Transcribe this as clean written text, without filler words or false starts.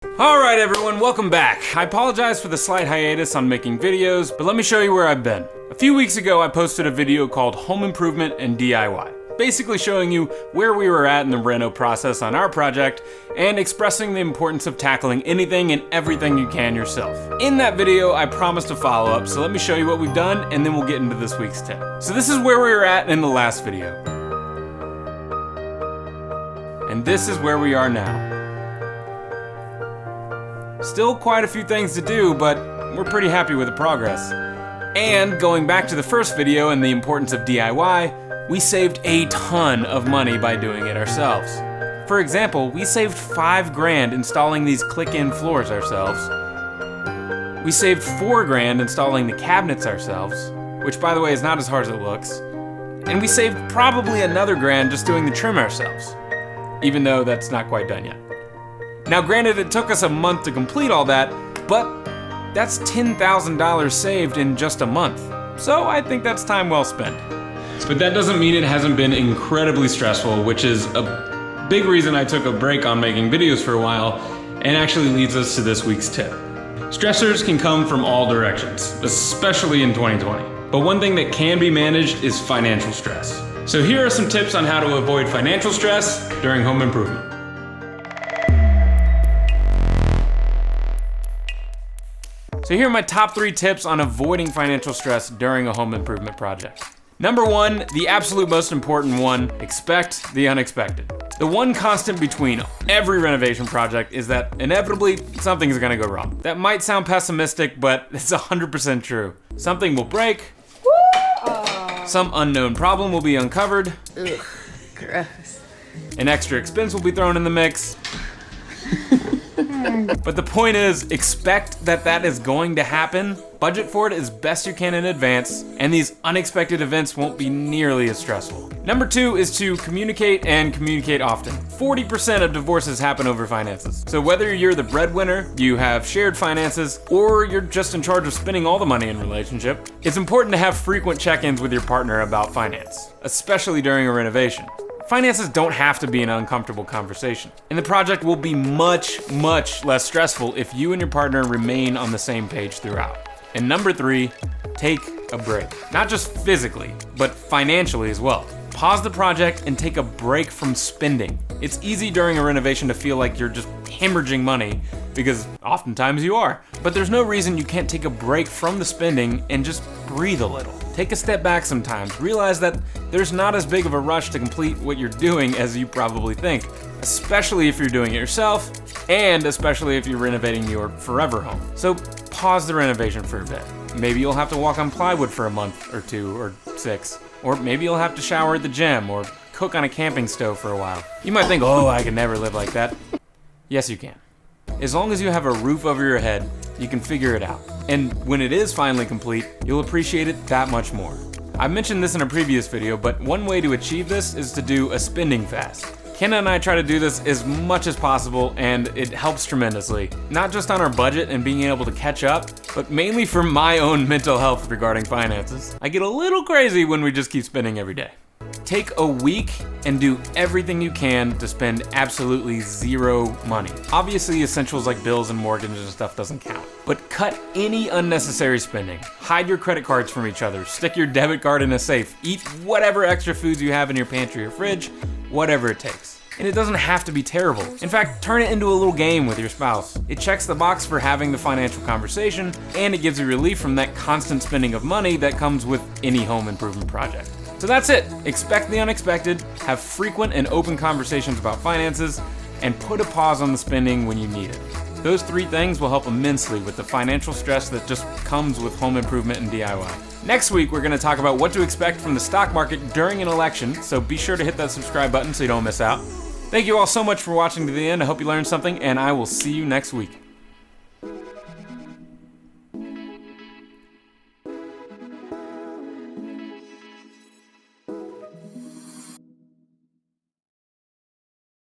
Alright everyone, welcome back. I apologize for the slight hiatus on making videos, but let me show you where I've been. A few weeks ago I posted a video called Home Improvement and DIY, basically showing you where we were at in the reno process on our project and expressing the importance of tackling anything and everything you can yourself. In that video I promised a follow-up, so let me show you what we've done and then we'll get into this week's tip. So this is where we were at in the last video. And this is where we are now. Still quite a few things to do, but we're pretty happy with the progress. And going back to the first video and the importance of DIY, we saved a ton of money by doing it ourselves. For example, we saved $5,000 installing these click-in floors ourselves. We saved $4,000 installing the cabinets ourselves, which by the way is not as hard as it looks. And we saved probably another $1,000 just doing the trim ourselves, even though that's not quite done yet. Now granted, it took us a month to complete all that, but that's $10,000 saved in just a month. So I think that's time well spent. But that doesn't mean it hasn't been incredibly stressful, which is a big reason I took a break on making videos for a while, and actually leads us to this week's tip. Stressors can come from all directions, especially in 2020. But one thing that can be managed is financial stress. So here are some tips on how to avoid financial stress during home improvement. So here are my top 3 tips on avoiding financial stress during a home improvement project. Number 1, the absolute most important one, expect the unexpected. The one constant between every renovation project is that inevitably something's gonna go wrong. That might sound pessimistic, but it's 100% true. Something will break, some unknown problem will be uncovered, Ugh, gross. An extra expense will be thrown in the mix. But the point is, expect that is going to happen, budget for it as best you can in advance, and these unexpected events won't be nearly as stressful. Number 2 is to communicate and communicate often. 40% of divorces happen over finances. So whether you're the breadwinner, you have shared finances, or you're just in charge of spending all the money in a relationship, it's important to have frequent check-ins with your partner about finance, especially during a renovation. Finances don't have to be an uncomfortable conversation, and the project will be much less stressful if you and your partner remain on the same page throughout. And number 3, take a break. Not just physically, but financially as well. Pause the project and take a break from spending. It's easy during a renovation to feel like you're just hemorrhaging money, because oftentimes you are. But there's no reason you can't take a break from the spending and just breathe a little. Take a step back sometimes. Realize that there's not as big of a rush to complete what you're doing as you probably think, especially if you're doing it yourself, and especially if you're renovating your forever home. So pause the renovation for a bit. Maybe you'll have to walk on plywood for a month or 2 or 6. Or maybe you'll have to shower at the gym or cook on a camping stove for a while. You might think, oh, I can never live like that. Yes, you can. As long as you have a roof over your head, you can figure it out. And when it is finally complete, you'll appreciate it that much more. I mentioned this in a previous video, but one way to achieve this is to do a spending fast. Kenna and I try to do this as much as possible, and it helps tremendously. Not just on our budget and being able to catch up, but mainly for my own mental health regarding finances. I get a little crazy when we just keep spending every day. Take a week and do everything you can to spend absolutely zero money. Obviously, essentials like bills and mortgages and stuff doesn't count. But cut any unnecessary spending. Hide your credit cards from each other. Stick your debit card in a safe. Eat whatever extra foods you have in your pantry or fridge, whatever it takes. And it doesn't have to be terrible. In fact, turn it into a little game with your spouse. It checks the box for having the financial conversation, and it gives you relief from that constant spending of money that comes with any home improvement project. So that's it. Expect the unexpected, have frequent and open conversations about finances, and put a pause on the spending when you need it. Those 3 things will help immensely with the financial stress that just comes with home improvement and DIY. Next week, we're going to talk about what to expect from the stock market during an election, so be sure to hit that subscribe button so you don't miss out. Thank you all so much for watching to the end. I hope you learned something, and I will see you next week.